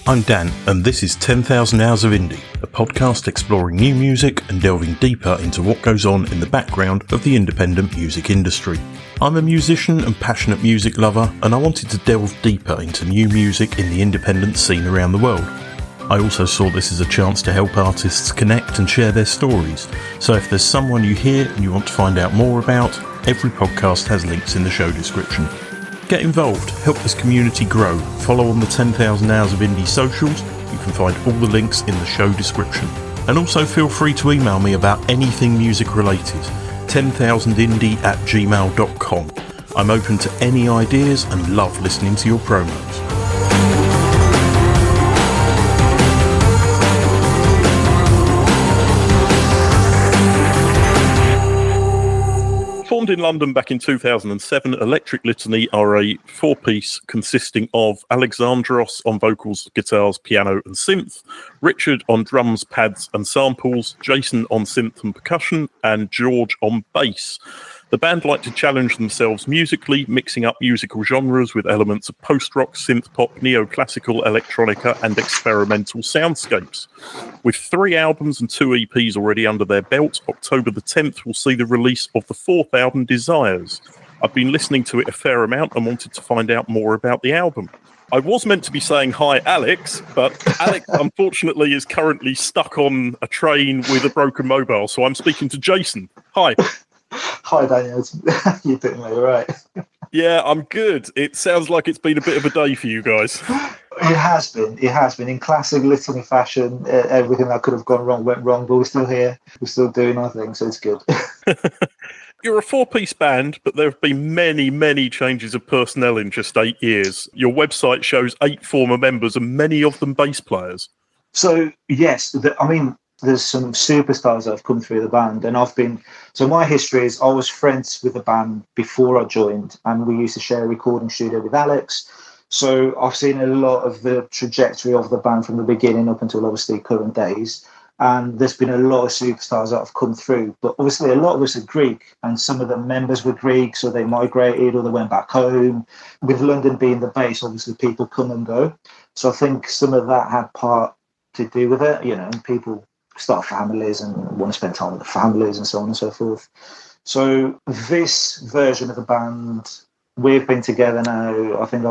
I'm Dan, and this is 10,000 Hours of Indie, a podcast exploring new music and delving deeper into what goes on in the background of the independent music industry. I'm a musician and passionate music lover, and I wanted to delve deeper into new music in the independent scene around the world. I also saw this as a chance to help artists connect and share their stories, so if there's someone you hear and you want to find out more about, every podcast has links in the show description. Get involved, help this community grow, follow on the 10,000 Hours of Indie socials, you can find all the links in the show description. And also feel free to email me about anything music related, 10,000indie@gmail.com. I'm open to any ideas and love listening to your promos. Formed in London back in 2007, Electric Litany are a four-piece consisting of Alexandros on vocals, guitars, piano and synth, Richard on drums, pads and samples, Jason on synth and percussion, and George on bass. The band like to challenge themselves musically, mixing up musical genres with elements of post-rock, synthpop, neoclassical, electronica and experimental soundscapes. With 3 albums and 2 EPs already under their belt, October the 10th will see the release of the 4th album, Desires. I've been listening to it a fair amount and wanted to find out more about the album. I was meant to be saying hi, Alex, but Alex, unfortunately, is currently stuck on a train with a broken mobile, so I'm speaking to Jason. Hi. Hi, Daniel. You're doing me right. Yeah, I'm good. It sounds like it's been a bit of a day for you guys. It has been. It has been. In classic Litany fashion, everything that could have gone wrong went wrong, but we're still here. We're still doing our thing, so it's good. You're a 4-piece band, but there have been many, many changes of personnel in just 8 years. Your website shows 8 former members and many of them bass players. So, yes, there's some superstars that have come through the band, and so my history is I was friends with the band before I joined, and we used to share a recording studio with Alex. So I've seen a lot of the trajectory of the band from the beginning up until obviously current days. And there's been a lot of superstars that have come through, but obviously a lot of us are Greek, and some of the members were Greek, so they migrated or they went back home. With London being the base, obviously people come and go. So I think some of that had part to do with it, and people start families and want to spend time with the families and so on and so forth. So this version of the band, we've been together now, I think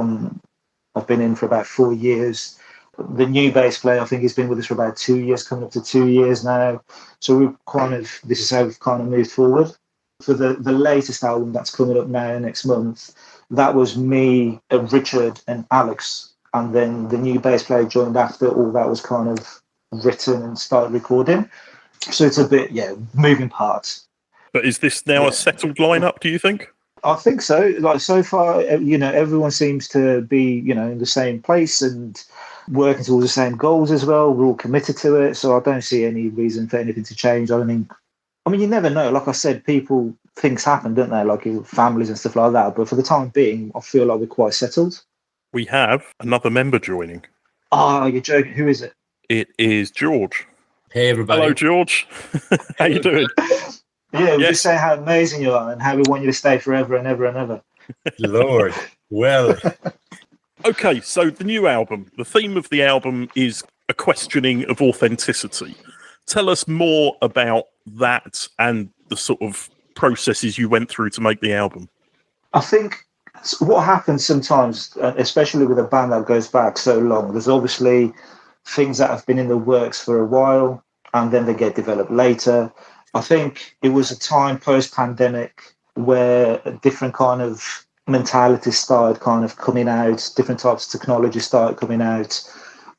I've been in for about 4 years. The new bass player, I think he's been with us for about 2 years, coming up to 2 years now. So this is how we've kind of moved forward. For the latest album that's coming up now next month, that was me, Richard and Alex. And then the new bass player joined after all that was kind of written and started recording. So it's a bit, moving parts. But is this now a settled lineup, do you think? I think so. Like so far, everyone seems to be, in the same place and working towards the same goals as well. We're all committed to it. So I don't see any reason for anything to change. I mean, you never know. Like I said, things happen, don't they? Like families and stuff like that. But for the time being, I feel like we're quite settled. We have another member joining. Oh, you're joking. Who is it? It is George. Hey, everybody. Hello, George. How you doing? Yeah, we just say how amazing you are and how we want you to stay forever and ever and ever. Lord. Well. Okay, so the new album. The theme of the album is a questioning of authenticity. Tell us more about that and the sort of processes you went through to make the album. I think what happens sometimes, especially with a band that goes back so long, there's obviously things that have been in the works for a while and then they get developed later. I think it was a time post-pandemic where a different kind of mentalities started kind of coming out, different types of technology started coming out.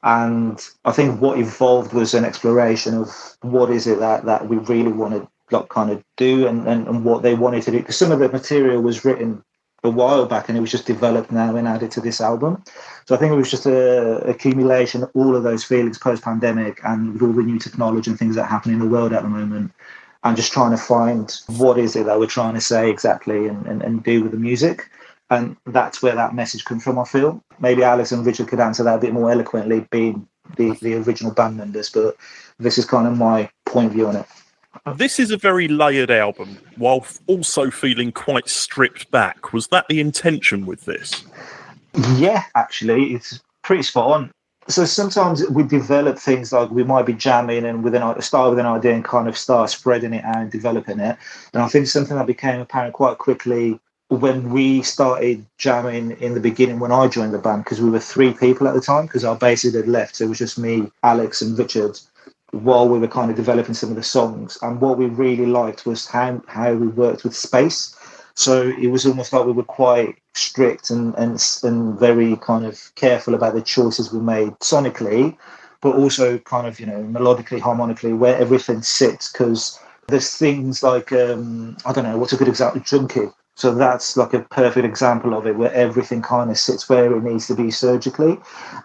And I think what evolved was an exploration of what is it that we really want to kind of do and what they wanted to do. Because some of the material was written a while back and it was just developed now and added to this album. So I think it was just a accumulation of all of those feelings post-pandemic and with all the new technology and things that happen in the world at the moment, and just trying to find what is it that we're trying to say exactly and do with the music. And that's where that message comes from, I feel. Maybe Alex and Richard could answer that a bit more eloquently, being the original band members, but this is kind of my point of view on it. This is a very layered album, while also feeling quite stripped back. Was that the intention with this? Yeah, actually, it's pretty spot on. So sometimes we develop things like we might be jamming and start with an idea and kind of start spreading it out and developing it. And I think something that became apparent quite quickly when we started jamming in the beginning when I joined the band, because we were 3 people at the time, because our bassist had left. So it was just me, Alex and Richard while we were kind of developing some of the songs. And what we really liked was how we worked with space. So it was almost like we were quite strict and very kind of careful about the choices we made sonically, but also kind of, melodically, harmonically, where everything sits. Because there's things like, I don't know, what's a good example? Junkie. So that's like a perfect example of it, where everything kind of sits where it needs to be surgically.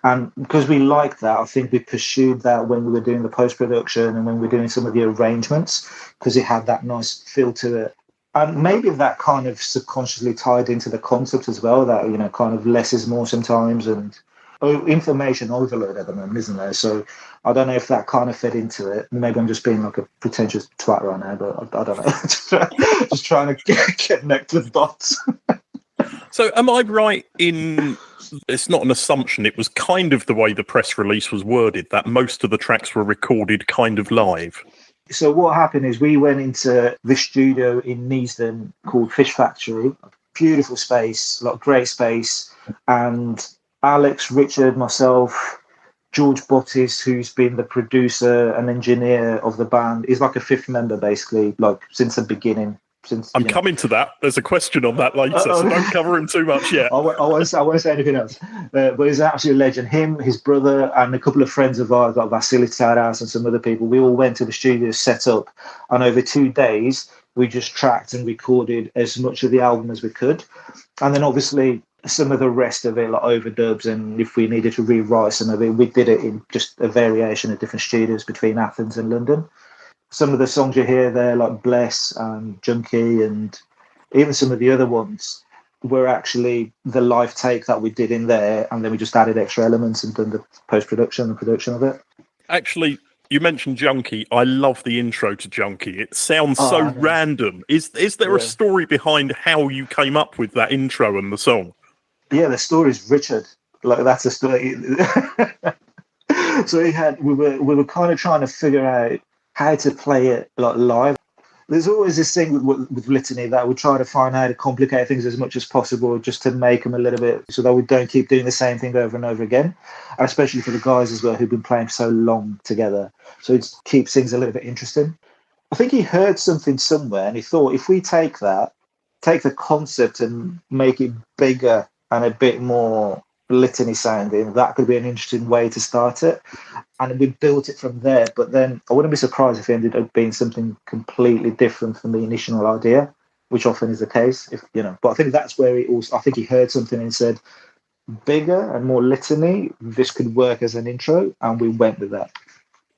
And because we liked that, I think we pursued that when we were doing the post-production and when we were doing some of the arrangements, because it had that nice feel to it. And maybe that kind of subconsciously tied into the concept as well, that, kind of less is more sometimes, and information overload at the moment, isn't there? So I don't know if that kind of fed into it. Maybe I'm just being like a pretentious twat right now, but I don't know. Just trying to connect with dots. So am I right in, it's not an assumption, it was kind of the way the press release was worded, that most of the tracks were recorded kind of live? So what happened is we went into this studio in Neasden called Fish Factory. Beautiful space, like great space. And Alex, Richard, myself, George Bottis, who's been the producer and engineer of the band, is like a 5th member, basically, like since the beginning. I'm coming to that. There's a question on that later, so don't cover him too much yet. I won't say anything else. But he's an absolute legend. Him, his brother, and a couple of friends of ours, like Vasilis Taras and some other people, we all went to the studio, set up, and over 2 days, we just tracked and recorded as much of the album as we could. And then obviously some of the rest of it, like overdubs, and if we needed to rewrite some of it, we did it in just a variation of different studios between Athens and London. Some of the songs you hear there, like Bless and Junkie, and even some of the other ones, were actually the live take that we did in there, and then we just added extra elements and done the post-production and production of it. Actually, you mentioned Junkie. I love the intro to Junkie. It sounds so random. Is there a story behind how you came up with that intro and the song? Yeah, the story is Richard. Like, that's a story. So we were kind of trying to figure out how to play it like live. There's always this thing with Litany that we try to find how to complicate things as much as possible, just to make them a little bit so that we don't keep doing the same thing over and over again, and especially for the guys as well who've been playing for so long together. So it keeps things a little bit interesting. I think he heard something somewhere and he thought, if we take the concept and make it bigger and a bit more Litany sounding, that could be an interesting way to start it. And we built it from there. But then I wouldn't be surprised if it ended up being something completely different from the initial idea, which often is the case. But I think that's where I think he heard something and said, bigger and more Litany, this could work as an intro, and we went with that.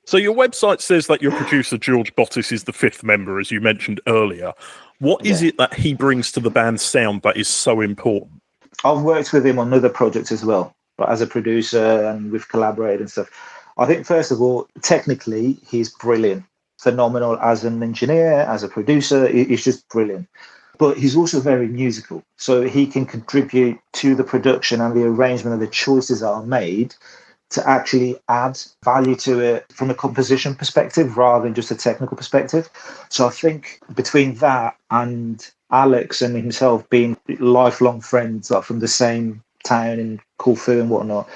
So your website says that your producer George Bottis is the 5th member, as you mentioned earlier. What is it that he brings to the band's sound that is so important? I've worked with him on other projects as well, but as a producer, and we've collaborated and stuff. I think, first of all, technically, he's brilliant. Phenomenal as an engineer, as a producer, he's just brilliant. But he's also very musical. So he can contribute to the production and the arrangement of the choices that are made to actually add value to it from a composition perspective rather than just a technical perspective. So I think between that and Alex and himself being lifelong friends, like from the same town in Corfu and whatnot,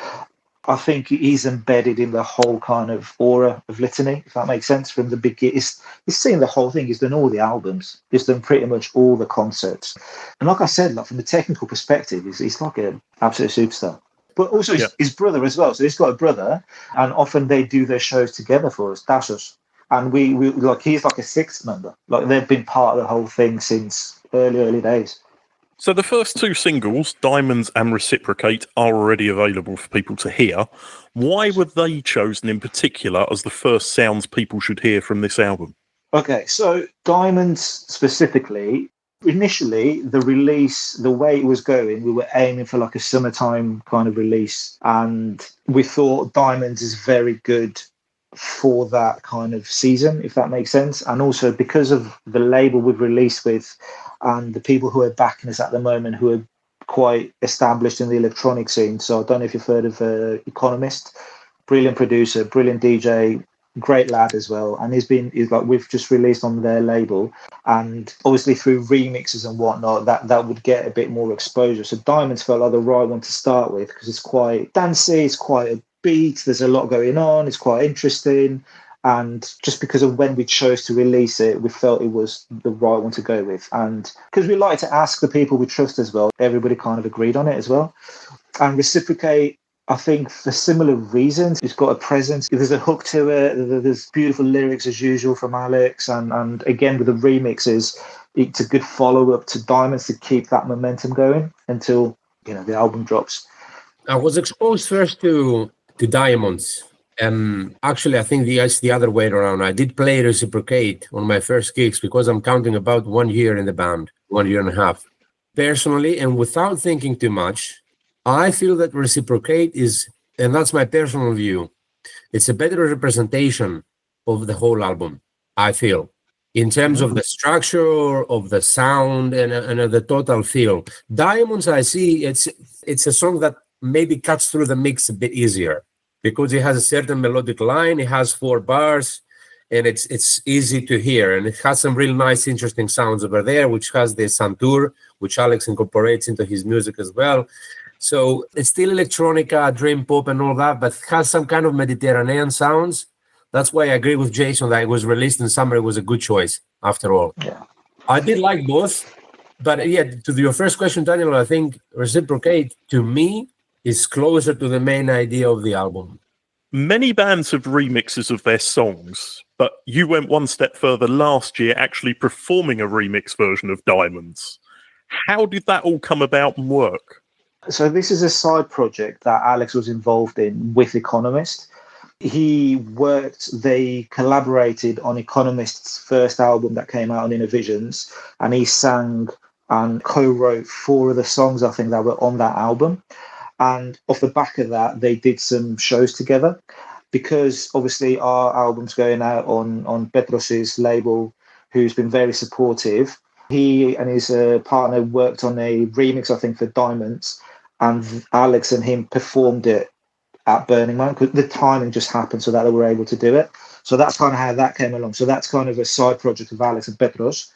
I think he's embedded in the whole kind of aura of Litany, if that makes sense. From the beginning, he's seen the whole thing. He's done all the albums. He's done pretty much all the concerts. And like I said, like from the technical perspective, he's like an absolute superstar. But also his brother as well. So he's got a brother, and often they do their shows together for us, Dashos. And we like, he's like a 6th member. Like, they've been part of the whole thing since early days. So the first 2 singles, Diamonds and Reciprocate, are already available for people to hear. Why were they chosen in particular as the first sounds people should hear from this album? Okay, so Diamonds specifically, initially the release, the way it was going, we were aiming for like a summertime kind of release, and we thought Diamonds is very good for that kind of season, if that makes sense. And also because of the label we've released with and the people who are backing us at the moment, who are quite established in the electronic scene. So I don't know if you've heard of Economist. Brilliant producer, brilliant DJ, great lad as well. And we've just released on their label, and obviously through remixes and whatnot, that would get a bit more exposure. So Diamonds felt like the right one to start with because it's quite dancey, it's quite a beat, there's a lot going on, it's quite interesting. And just because of when we chose to release it, we felt it was the right one to go with. And because we like to ask the people we trust as well, everybody kind of agreed on it as well. And Reciprocate, I think for similar reasons, it's got a presence. There's a hook to it. There's beautiful lyrics as usual from Alex. And again, with the remixes, it's a good follow-up to Diamonds to keep that momentum going until, the album drops. I was exposed first to Diamonds. Actually, I think it's the other way around. I did play Reciprocate on my first gigs because I'm counting about 1 year in the band, 1 year and a half. Personally, and without thinking too much, I feel that Reciprocate is, and that's my personal view, it's a better representation of the whole album, I feel, in terms of the structure, of the sound, and of the total feel. Diamonds, I see, it's a song that maybe cuts through the mix a bit easier because it has a certain melodic line, it has 4 bars, and it's easy to hear, and it has some real nice, interesting sounds over there, which has the santur, which Alex incorporates into his music as well. So it's still electronica, dream pop and all that, but has some kind of Mediterranean sounds. That's why I agree with Jason that it was released in summer. It was a good choice after all. Yeah. I did like both, but yeah, to your first question, Daniel, I think Reciprocate to me is closer to the main idea of the album. Many bands have remixes of their songs, but you went one step further last year, actually performing a remix version of Diamonds. How did that all come about and work? So this is a side project that Alex was involved in with Economist. They collaborated on Economist's first album that came out on Innovisions, and he sang and co-wrote 4 of the songs, I think, that were on that album. And off the back of that, they did some shows together because obviously our album's going out on Petros's label, who's been very supportive. He and his partner worked on a remix, I think, for Diamonds, and Alex and him performed it at Burning Man because the timing just happened so that they were able to do it. So that's kind of how that came along. So that's kind of a side project of Alex and Petros.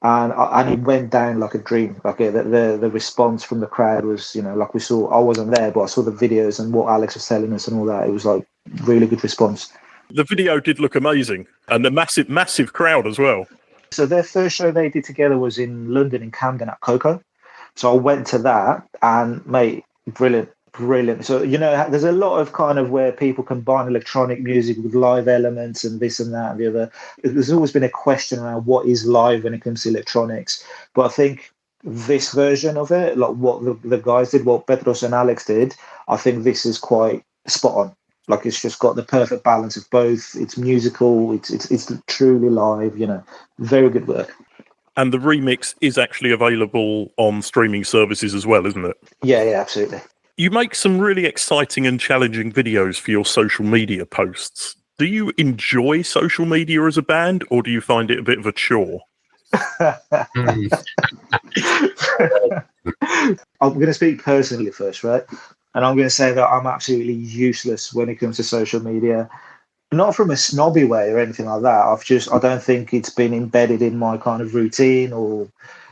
And it went down like a dream. Like the response from the crowd was, like we saw. I wasn't there, but I saw the videos and what Alex was telling us and all that. It was like really good response. The video did look amazing, and the massive crowd as well. So their first show they did together was in London, in Camden at Coco. So I went to that, and mate, brilliant. So, there's a lot of kind of where people combine electronic music with live elements and this and that and the other. There's always been a question around what is live when it comes to electronics. But I think this version of it, like what the guys did, what Petros and Alex did, I think this is quite spot on. Like it's just got the perfect balance of both. It's musical, it's truly live, very good work. And the remix is actually available on streaming services as well, isn't it? Yeah, absolutely. You make some really exciting and challenging videos for your social media posts. Do you enjoy social media as a band, or do you find it a bit of a chore? I'm going to speak personally first, right? And I'm going to say that I'm absolutely useless when it comes to social media. Not from a snobby way or anything like that. I don't think it's been embedded in my kind of routine or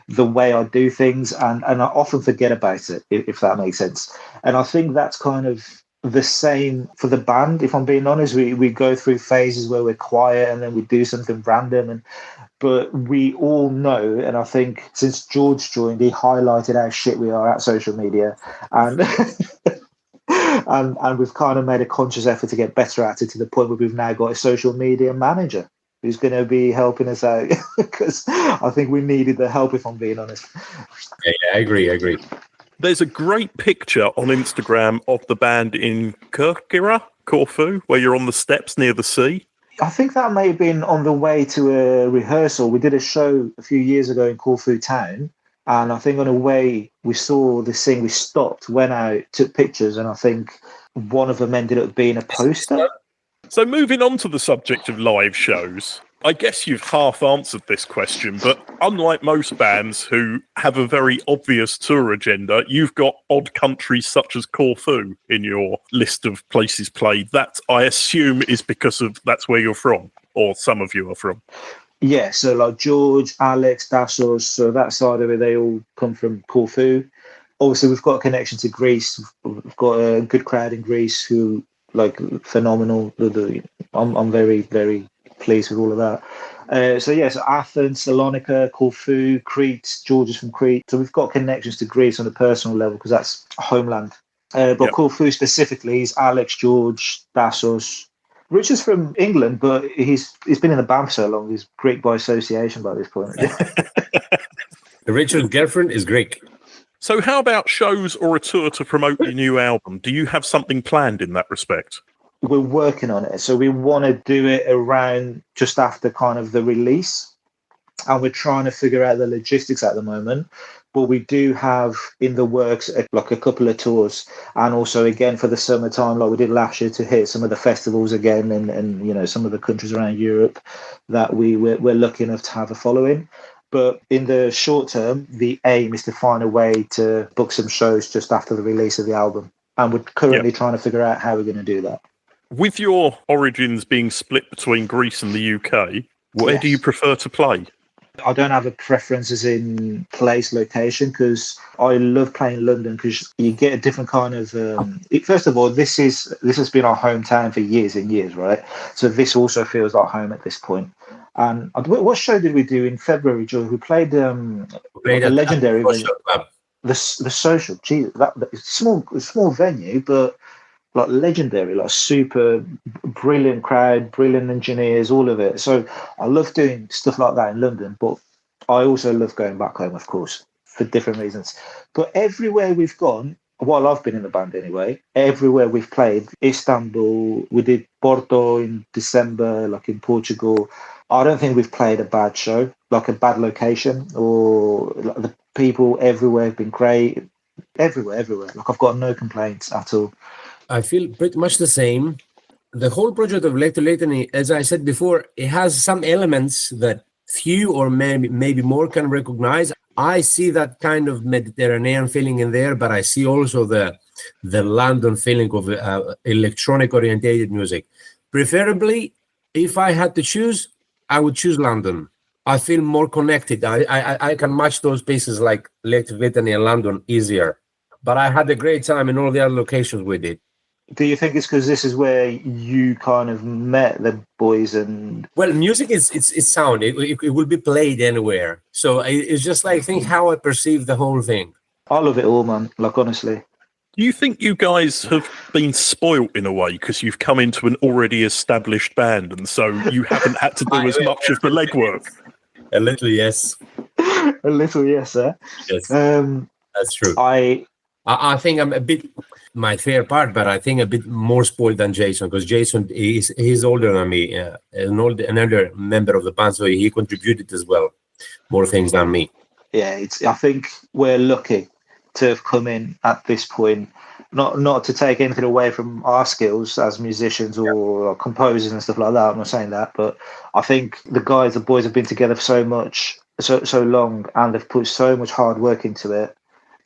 the way I do things. And I often forget about it, if that makes sense. And I think that's kind of the same for the band, if I'm being honest. We go through phases where we're quiet and then we do something random. But we all know, and I think since George joined, he highlighted how shit we are at social media. And and we've kind of made a conscious effort to get better at it, to the point where we've now got a social media manager who's going to be helping us out because I think we needed the help, if I'm being honest. Yeah, I agree. There's a great picture on Instagram of the band in Corfu, where you're on the steps near the sea. I think that may have been on the way to a rehearsal. We did a show a few years ago in Corfu town. And I think on the way, we saw this thing, we stopped, went out, took pictures, and I think one of them ended up being a poster. So moving on to the subject of live shows, I guess you've half answered this question, but unlike most bands who have a very obvious tour agenda, you've got odd countries such as Corfu in your list of places played. That, I assume, is because of that's where you're from, or some of you are from. Yeah, so like George, Alex, Dassos, so that side of it, they all come from Corfu. Obviously, we've got a connection to Greece. We've got a good crowd in Greece who like phenomenal. I'm very, very pleased with all of that. So Athens, Salonika, Corfu, Crete. George is from Crete. So we've got connections to Greece on a personal level because that's homeland. But Corfu specifically is Alex, George, Dassos. Richard's from England, but he's been in the band for so long. He's Greek by association by this point. Richard's girlfriend is Greek. So how about shows or a tour to promote your new album? Do you have something planned in that respect? We're working on it. So we want to do it around just after kind of the release. And we're trying to figure out the logistics at the moment. But we do have in the works like a couple of tours. And also, again, for the summertime, like we did last year, to hit some of the festivals again and you know, some of the countries around Europe that we're lucky enough to have a following. But in the short term, the aim is to find a way to book some shows just after the release of the album. And we're currently trying to figure out how we're going to do that. With your origins being split between Greece and the UK, where do you prefer to play? I don't have a preference as in place, location, because I love playing London because you get a different kind of... first of all, this has been our hometown for years and years, right? So this also feels like home at this point. And what show did we do in February, George? We played a legendary venue. The Social. Geez, it's small venue, but like legendary, like super brilliant crowd, brilliant engineers, all of it. So I love doing stuff like that in London, but I also love going back home, of course, for different reasons. But everywhere we've gone, while I've been in the band anyway, everywhere we've played, Istanbul, we did Porto in December, like in Portugal. I don't think we've played a bad show, like a bad location, or like the people everywhere have been great. Everywhere. Like I've got no complaints at all. I feel pretty much the same. The whole project of Litany, as I said before, it has some elements that few or maybe more can recognize. I see that kind of Mediterranean feeling in there, but I see also the London feeling of electronic-orientated music. Preferably, if I had to choose, I would choose London. I feel more connected. I can match those pieces like Litany and London easier. But I had a great time in all the other locations we did. Do you think it's because this is where you kind of met the boys and... Well, music it's sound. It will be played anywhere. So it's just like, think how I perceive the whole thing. I love it all, man. Like, honestly. Do you think you guys have been spoilt in a way because you've come into an already established band and so you haven't had to do as much of the legwork? A little, yes. A little, yes, sir. Yes, that's true. I think I'm a bit my fair part, but I think a bit more spoiled than Jason because Jason he's older than me, another member of the band, so he contributed as well more things than me. Yeah, I think we're lucky to have come in at this point. Not to take anything away from our skills as musicians or composers and stuff like that. I'm not saying that, but I think the boys have been together for so long, and they've put so much hard work into it.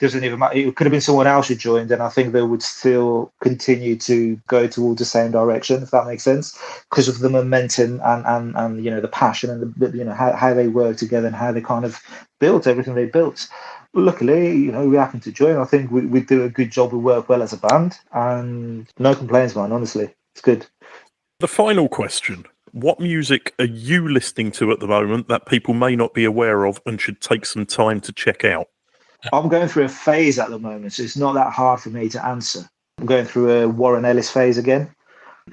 Doesn't even matter. It could have been someone else who joined, and I think they would still continue to go towards the same direction, if that makes sense, because of the momentum and you know the passion and the you know how they work together and how they kind of built everything they built. Luckily, you know, we happened to join. I think we do a good job. We work well as a band, and no complaints, man. Honestly, it's good. The final question: what music are you listening to at the moment that people may not be aware of and should take some time to check out? I'm going through a phase at the moment, so it's not that hard for me to answer. I'm going through a Warren Ellis phase again.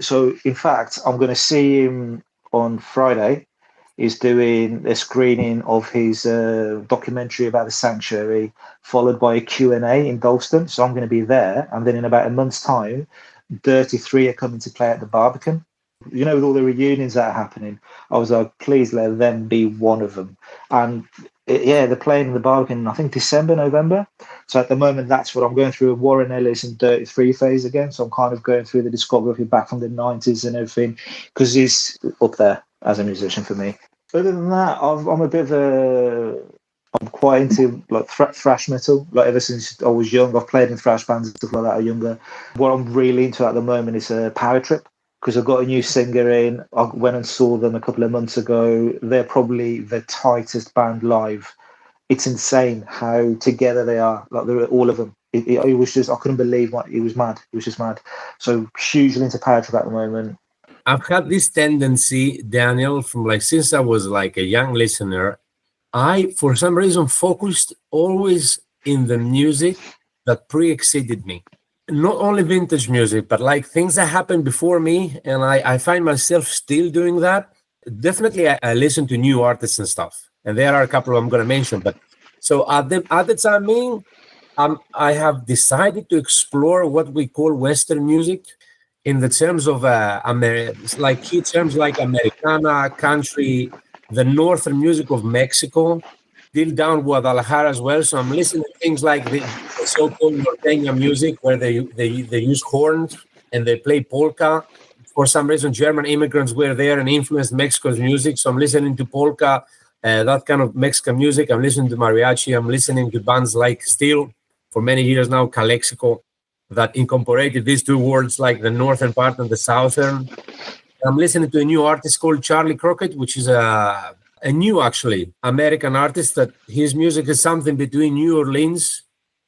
So, in fact, I'm going to see him on Friday. He's doing a screening of his documentary about the Sanctuary, followed by a Q&A in Dalston. So I'm going to be there. And then in about a month's time, Dirty 3 are coming to play at the Barbican. You know, with all the reunions that are happening, I was like, please let them be one of them. And they're playing in the Barbican, I think December, November. So at the moment, that's what I'm going through, a Warren Ellis and Dirty 3 phase again. So I'm kind of going through the discography back from the 90s and everything, because he's up there. as a musician for me. Other than that, I'm quite into like thrash metal. Like ever since I was young, I've played in thrash bands and stuff like that. Younger. What I'm really into at the moment is Power Trip, because I've got a new singer in. I went and saw them a couple of months ago. They're probably the tightest band live. It's insane how together they are. Like they're all of them. It was just, I couldn't believe what it was mad. It was just mad. So hugely into Power Trip at the moment. I've had this tendency, Daniel, from like since I was like a young listener. I, for some reason, focused always in the music that pre-exceeded me. Not only vintage music, but like things that happened before me. And I find myself still doing that. Definitely, I listen to new artists and stuff. And there are a couple I'm going to mention. But so at the time being, I have decided to explore what we call Western music in the terms of like key terms like Americana, country, the northern music of Mexico, till down Guadalajara as well. So I'm listening to things like the so-called norteña music, where they use horns and they play polka. For some reason, German immigrants were there and influenced Mexico's music. So I'm listening to polka, that kind of Mexican music. I'm listening to mariachi. I'm listening to bands like still for many years now, Calexico, that incorporated these two worlds, like the northern part and the southern. I'm listening to a new artist called Charlie Crockett, which is a new, actually, American artist that his music is something between New Orleans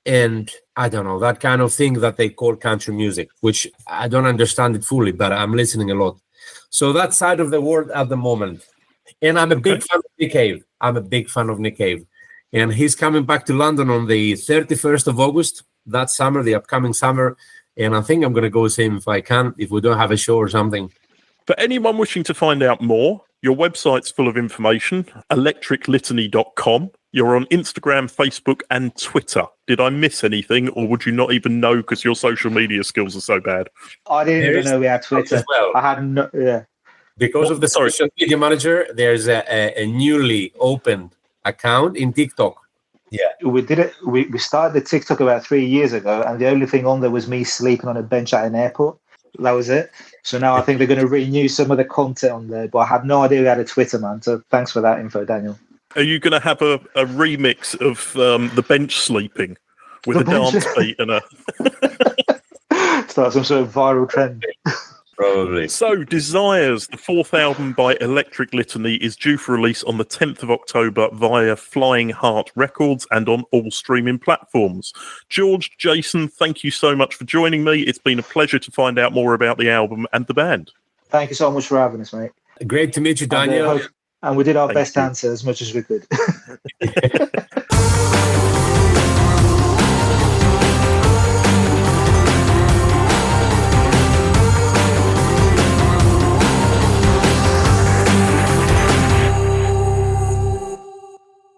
and, I don't know, that kind of thing that they call country music, which I don't understand it fully, but I'm listening a lot. So that side of the world at the moment. And I'm a big fan of Nick Cave. I'm a big fan of Nick Cave. And he's coming back to London on the 31st of August, that summer, the upcoming summer. And I think I'm going to go see him if I can, if we don't have a show or something. For anyone wishing to find out more, your website's full of information, electriclitany.com. You're on Instagram, Facebook, and Twitter. Did I miss anything, or would you not even know because your social media skills are so bad? I didn't even know we had Twitter. As well. I had no, yeah. Because of the social media manager, there's a newly opened account in TikTok. Yeah. We did it. We started the TikTok about 3 years ago, and the only thing on there was me sleeping on a bench at an airport. That was it. So now I think they're going to renew some of the content on there, but I had no idea we had a Twitter, man. So thanks for that info, Daniel. Are you going to have a remix of the bench sleeping with a dance beat and a... Start some sort of viral trend. Probably. So, Desires, the fourth album by Electric Litany, is due for release on the 10th of October via Flying Heart Records and on all streaming platforms. George, Jason, thank you so much for joining me. It's been a pleasure to find out more about the album and the band. Thank you so much for having us, mate. Great to meet you, Daniel. And we did our best to answer as much as we could.